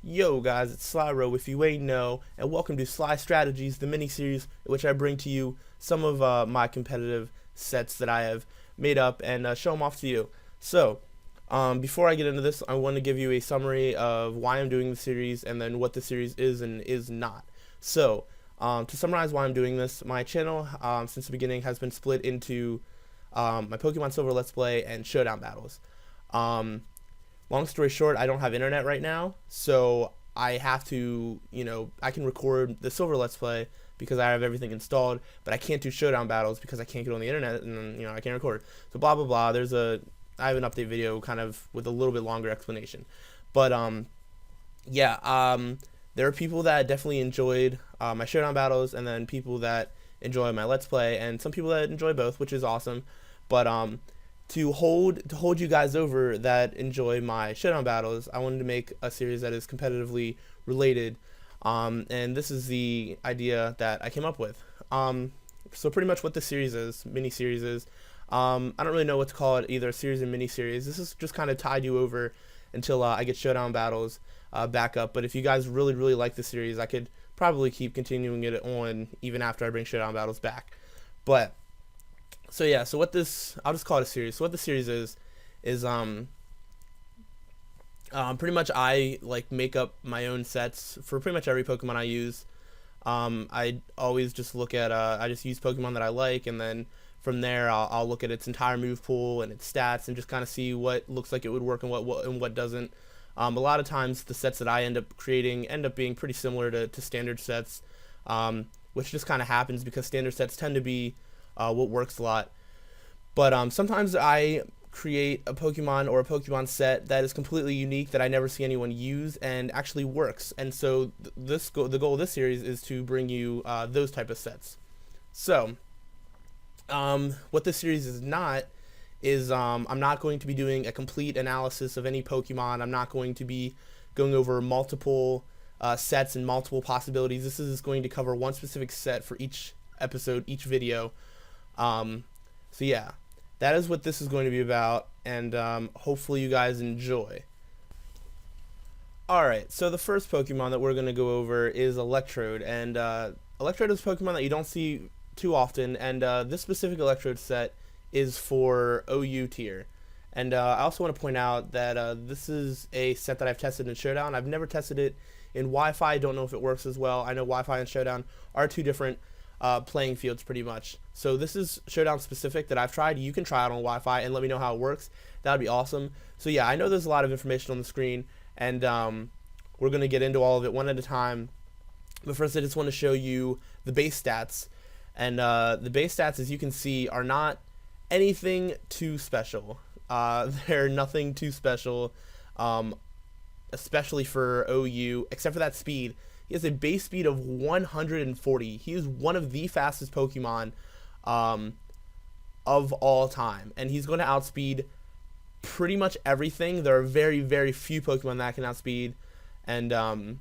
Yo guys, it's Slyro if you ain't know, and welcome to Sly Strategies, the mini-series in which I bring to you some of my competitive sets that I have made up and show them off to you. Before I get into this, I want to give you a summary of why I'm doing the series and then what the series is and is not. To summarize why I'm doing this, my channel since the beginning has been split into my Pokemon Silver Let's Play and Showdown battles. Long story short, I don't have internet right now, so I have to, I can record the Silver Let's Play because I have everything installed, but I can't do Showdown battles because I can't get on the internet and, I can't record. So blah, blah, blah. I have an update video kind of with a little bit longer explanation. But, there are people that definitely enjoyed my Showdown battles and then people that enjoy my Let's Play and some people that enjoy both, which is awesome. But, to hold you guys over that enjoy my Showdown battles, I wanted to make a series that is competitively related, and this is the idea that I came up with. So pretty much what this series is, mini-series is, I don't really know what to call it, either a series or mini-series. This is just kind of tide you over until I get Showdown battles back up, but if you guys really, really like the series, I could probably keep continuing it on even after I bring Showdown battles back. But so what this, I'll just call it a series. So what the series is pretty much I make up my own sets for pretty much every Pokemon I use. I always just look at, I just use Pokemon that I like, and then from there I'll look at its entire move pool and its stats and just kind of see what looks like it would work and what doesn't. A lot of times the sets that I end up creating end up being pretty similar to standard sets, which just kind of happens because standard sets tend to be what works a lot. But sometimes I create a Pokemon or a Pokemon set that is completely unique that I never see anyone use and actually works. And so the goal of this series is to bring you those type of sets. So what this series is not is I'm not going to be doing a complete analysis of any Pokemon. I'm not going to be going over multiple sets and multiple possibilities. This is going to cover one specific set for each episode, each video. So yeah, that is what this is going to be about, and hopefully you guys enjoy. Alright, so the first Pokemon that we're going to go over is Electrode, and Electrode is a Pokemon that you don't see too often, and this specific Electrode set is for OU tier. And I also want to point out that this is a set that I've tested in Showdown. I've never tested it in Wi-Fi. I don't know if it works as well. I know Wi-Fi and Showdown are two different playing fields pretty much. So this is Showdown specific that I've tried. You can try it on Wi-Fi and let me know how it works. That would be awesome. So yeah, I know there's a lot of information on the screen, and we're going to get into all of it one at a time. But first I just want to show you the base stats. And the base stats, as you can see, are not anything too special. They're nothing too special, especially for OU, except for that speed. He has a base speed of 140. He is one of the fastest Pokemon of all time, and he's going to outspeed pretty much everything. There are very, very few Pokemon that can outspeed, and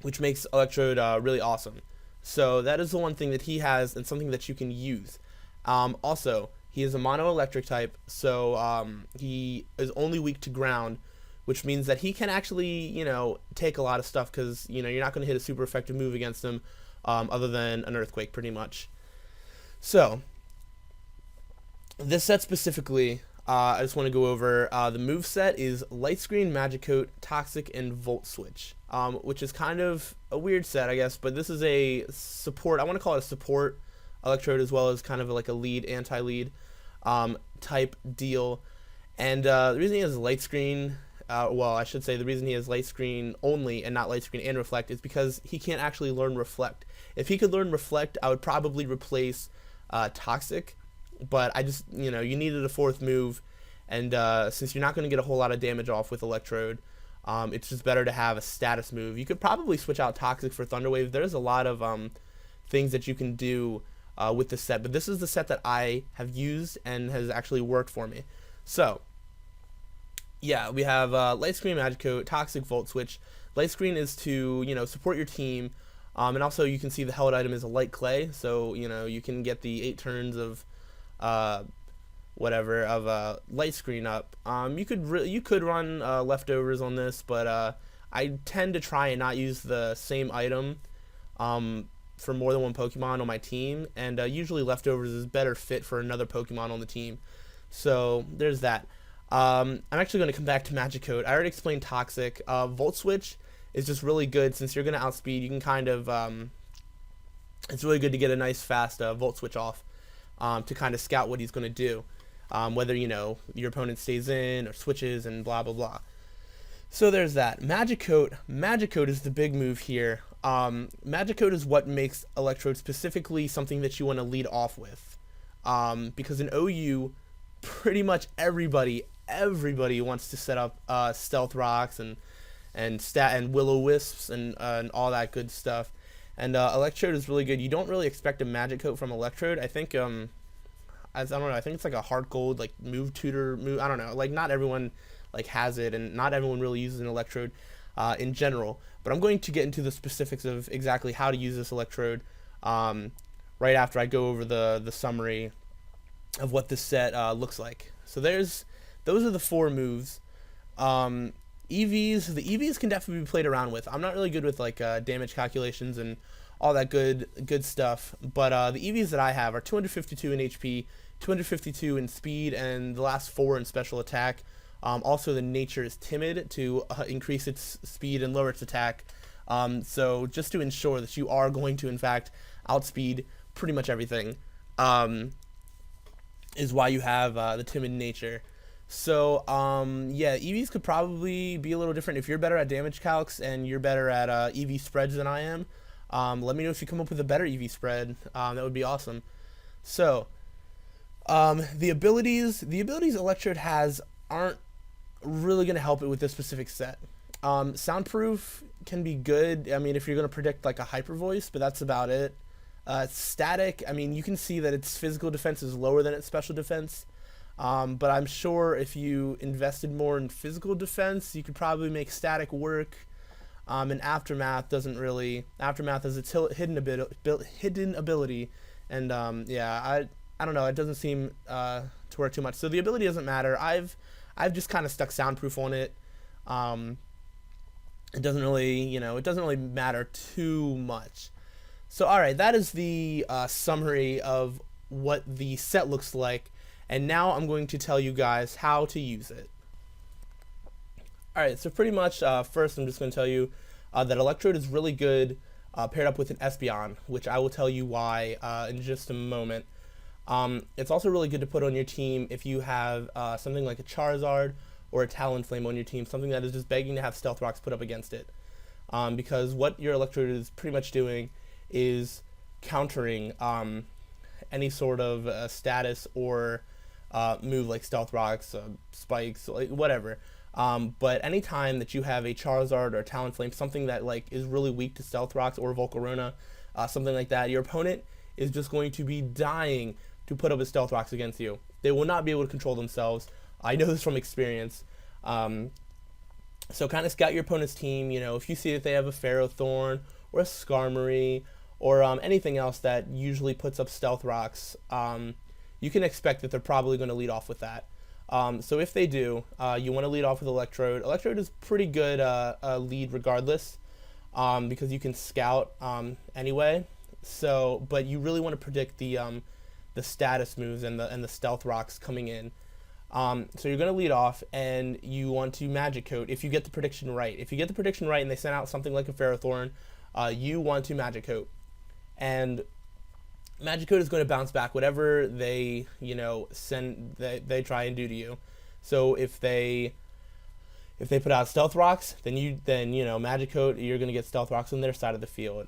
which makes Electrode really awesome. So that is the one thing that he has, and something that you can use. Also, he is a mono electric type, so he is only weak to ground, which means that he can actually, take a lot of stuff, because, you're not going to hit a super effective move against him, other than an Earthquake, pretty much. So, this set specifically, I just want to go over, the move set is Light Screen, Magic Coat, Toxic, and Volt Switch, which is kind of a weird set, I guess, but this is a support, I want to call it a support Electrode, as well as kind of like a lead, anti-lead type deal. And the reason he has Light Screen, well, I should say the reason he has Light Screen only and not Light Screen and Reflect is because he can't actually learn Reflect. If he could learn Reflect, I would probably replace Toxic, but I just, you needed a fourth move, and since you're not going to get a whole lot of damage off with Electrode, it's just better to have a status move. You could probably switch out Toxic for Thunder Wave. There's a lot of things that you can do with this set, but this is the set that I have used and has actually worked for me. So yeah, we have Light Screen, Magic Coat, Toxic, Volt Switch. Light Screen is to, support your team, and also you can see the held item is a Light Clay, so, you can get the 8 turns of whatever of light screen up. You could run leftovers on this, but I tend to try and not use the same item for more than one Pokemon on my team, and usually leftovers is better fit for another Pokemon on the team. So there's that. I'm actually going to come back to Magic Coat. I already explained Toxic. Volt Switch is just really good since you're going to outspeed. You can kind of it's really good to get a nice fast Volt Switch off to kind of scout what he's going to do, whether your opponent stays in or switches and blah blah blah. So there's that. Magic Coat. Magic Coat is the big move here. Magic Coat is what makes Electrode specifically something that you want to lead off with, because in OU, pretty much everybody wants to set up Stealth Rocks and Will-O-Wisps and all that good stuff. And Electrode is really good. You don't really expect a Magic Coat from Electrode. I think I don't know. I think it's like a Heart Gold like move tutor move. I don't know. Like not everyone like has it, and not everyone really uses an Electrode in general. But I'm going to get into the specifics of exactly how to use this Electrode right after I go over the summary of what this set looks like. So those are the 4 moves. The EVs can definitely be played around with. I'm not really good with like damage calculations and all that good stuff, but the EVs that I have are 252 in HP, 252 in speed, and the last 4 in special attack. Also, the nature is timid to increase its speed and lower its attack. So just to ensure that you are going to, in fact, outspeed pretty much everything, is why you have the timid nature. So, yeah, EVs could probably be a little different. If you're better at damage calcs and you're better at EV spreads than I am, let me know if you come up with a better EV spread. That would be awesome. So, the abilities Electrode has aren't really going to help it with this specific set. Soundproof can be good, I mean, if you're going to predict like a hyper voice, but that's about it. Static, I mean, you can see that its physical defense is lower than its special defense, but I'm sure if you invested more in physical defense, you could probably make static work. And Aftermath doesn't really. Aftermath is its hidden ability, and yeah, I don't know. It doesn't seem to work too much. So the ability doesn't matter. I've just kind of stuck Soundproof on it. It doesn't really matter too much. So all right, that is the summary of what the set looks like, and now I'm going to tell you guys how to use it. All right, so pretty much first I'm just going to tell you that Electrode is really good paired up with an Espeon, which I will tell you why in just a moment. It's also really good to put on your team if you have something like a Charizard or a Talonflame on your team, something that is just begging to have Stealth Rocks put up against it. Because what your Electrode is pretty much doing is countering any sort of status or move like Stealth Rocks, Spikes, like whatever. But anytime that you have a Charizard or a Talonflame, something that like is really weak to Stealth Rocks or Volcarona, something like that, your opponent is just going to be dying to put up his Stealth Rocks against you. They will not be able to control themselves. I know this from experience. So kind of scout your opponent's team. If you see that they have a Ferrothorn or a Skarmory or anything else that usually puts up Stealth Rocks, you can expect that they're probably going to lead off with that. So if they do, you want to lead off with Electrode. Electrode is pretty good lead regardless, because you can scout anyway. So, but you really want to predict the status moves and the Stealth Rocks coming in. So you're going to lead off, and you want to Magic Coat if you get the prediction right. If you get the prediction right and they send out something like a Ferrothorn, you want to Magic Coat. And Magic Coat is going to bounce back whatever they they try and do to you. So if they put out Stealth Rocks, then Magic Coat, you're going to get Stealth Rocks on their side of the field.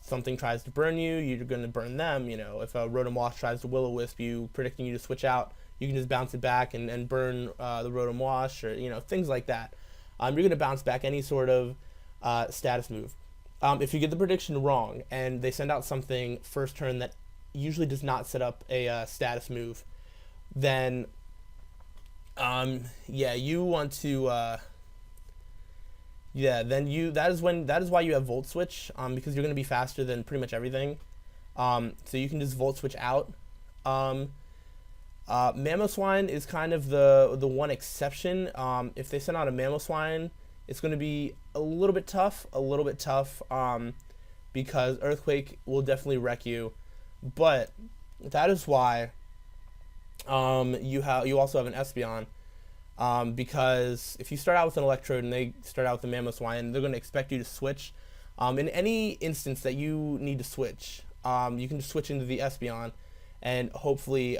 Something tries to burn you, you're going to burn them. If a Rotom Wash tries to Will-O-Wisp you, predicting you to switch out, you can just bounce it back and burn the Rotom Wash, or things like that. You're going to bounce back any sort of status move. If you get the prediction wrong and they send out something first turn that usually does not set up a status move, then you want to that is why you have Volt Switch, because you're going to be faster than pretty much everything. So you can just Volt Switch out. Mamoswine is kind of the one exception. If they send out a Mamoswine, it's going to be a little bit tough, because Earthquake will definitely wreck you. But that is why you also have an Espeon, because if you start out with an Electrode and they start out with a Mamoswine, they're going to expect you to switch. In any instance that you need to switch, you can just switch into the Espeon, and hopefully,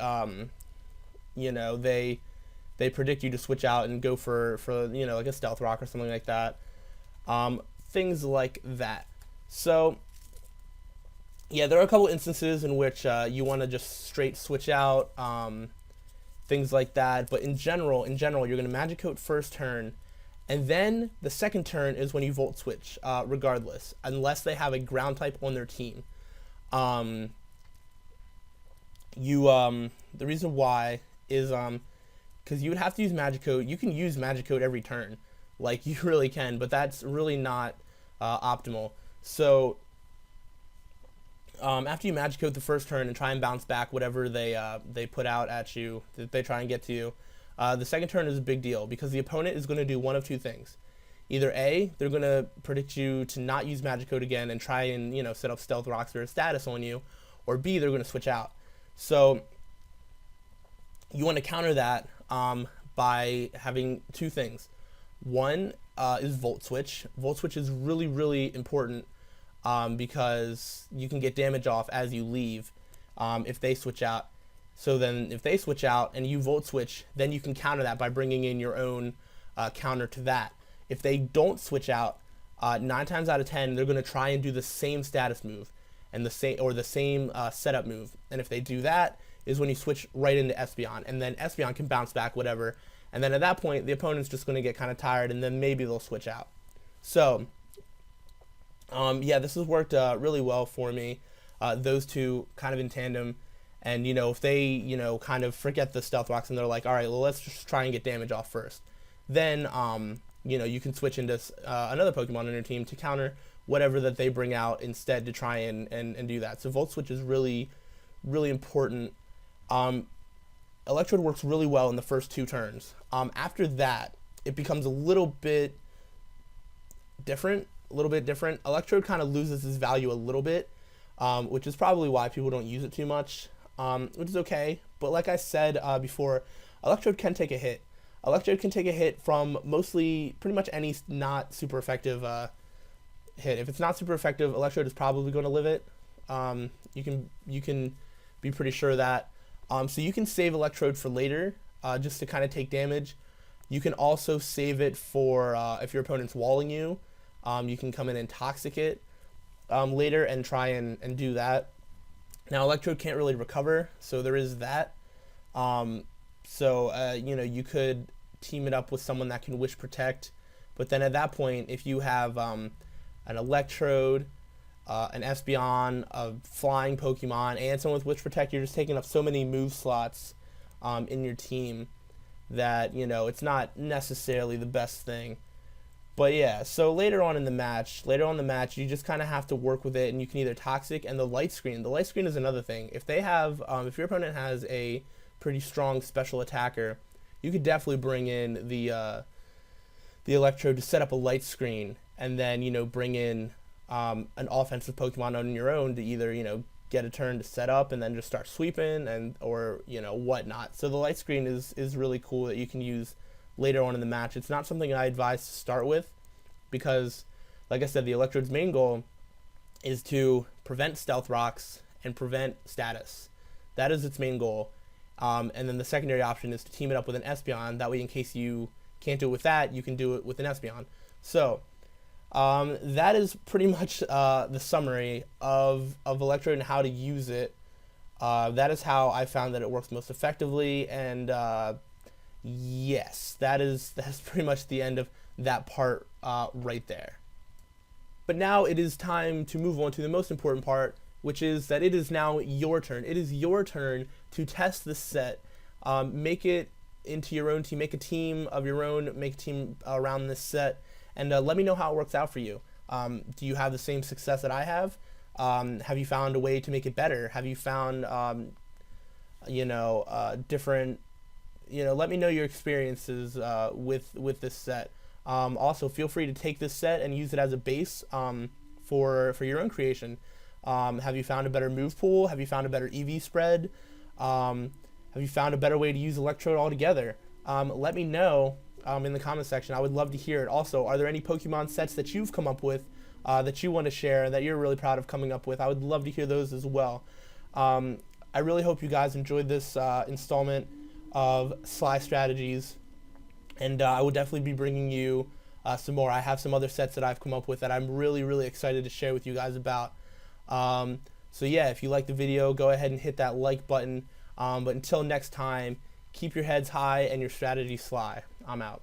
they predict you to switch out and go for like a Stealth Rock or something like that. Things like that. So yeah, there are a couple instances in which you want to just straight switch out, things like that. But in general, you're going to Magic Coat first turn, and then the second turn is when you Volt Switch, regardless, unless they have a Ground type on their team. The reason why is because you would have to use Magic Coat. You can use Magic Coat every turn, like you really can, but that's really not optimal. So after you Magic Coat the first turn and try and bounce back whatever they put out at you, that they try and get to you, the second turn is a big deal because the opponent is going to do one of two things. Either A, they're going to predict you to not use Magic Coat again and try and set up Stealth Rocks or a status on you, or B, they're going to switch out. So you want to counter that by having two things. One is Volt Switch. Volt Switch is really, really important because you can get damage off as you leave if they switch out. So then if they switch out and you Volt Switch, then you can counter that by bringing in your own counter to that. If they don't switch out, 9 times out of 10, they're going to try and do the same status move and the same setup move. And if they do that, is when you switch right into Espeon, and then Espeon can bounce back whatever. And then at that point, the opponent's just going to get kind of tired, and then maybe they'll switch out. So yeah, this has worked really well for me. Those two kind of in tandem. And if they kind of forget the Stealth Rocks and they're like, all right, well, let's just try and get damage off first. Then you can switch into another Pokemon on your team to counter whatever that they bring out instead to try and do that. So Volt Switch is really, really important. Electrode works really well in the first 2 turns. After that, it becomes a little bit different. Electrode kind of loses its value a little bit, which is probably why people don't use it too much, which is okay. But like I said before, Electrode can take a hit. Electrode can take a hit from pretty much any not super effective hit. If it's not super effective, Electrode is probably going to live it. You can be pretty sure of that. So you can save Electrode for later, just to kind of take damage. You can also save it for if your opponent's walling you. You can come in and Toxic it later and try and do that. Now Electrode can't really recover, so there is that. You could team it up with someone that can Wish Protect, but then at that point, if you have an Electrode, an Espeon, a flying Pokemon, and someone with Wish Protect, you're just taking up so many move slots in your team that it's not necessarily the best thing. But yeah, so later on in the match, you just kind of have to work with it, and you can either Toxic and the Light Screen. The Light Screen is another thing. If they have, if your opponent has a pretty strong special attacker, you could definitely bring in the Electrode to set up a Light Screen, and then bring in an offensive Pokemon on your own to either get a turn to set up and then just start sweeping or whatnot. So the Light Screen is really cool that you can use later on in the match. It's not something I advise to start with because, like I said, the Electrode's main goal is to prevent Stealth Rocks and prevent status. That is its main goal. And then the secondary option is to team it up with an Espeon. That way, in case you can't do it with that, you can do it with an Espeon. So that is pretty much the summary of Electrode and how to use it. That is how I found that it works most effectively, and yes, that's pretty much the end of that part right there. But now it is time to move on to the most important part, which is that it is now your turn. It is your turn to test this set, make it into your own team, make a team of your own, make a team around this set, and let me know how it works out for you. Do you have the same success that I have? Have you found a way to make it better? Have you found, different, let me know your experiences with this set. Also, feel free to take this set and use it as a base for your own creation. Have you found a better move pool? Have you found a better EV spread? Have you found a better way to use Electrode altogether? Let me know in the comment section. I would love to hear it. Also, are there any Pokemon sets that you've come up with that you want to share, that you're really proud of coming up with? I would love to hear those as well. I really hope you guys enjoyed this installment of Sly Strategies, and I will definitely be bringing you some more. I have some other sets that I've come up with that I'm really, really excited to share with you guys about. So yeah, if you like the video, go ahead and hit that like button. But until next time, keep your heads high and your strategy sly. I'm out.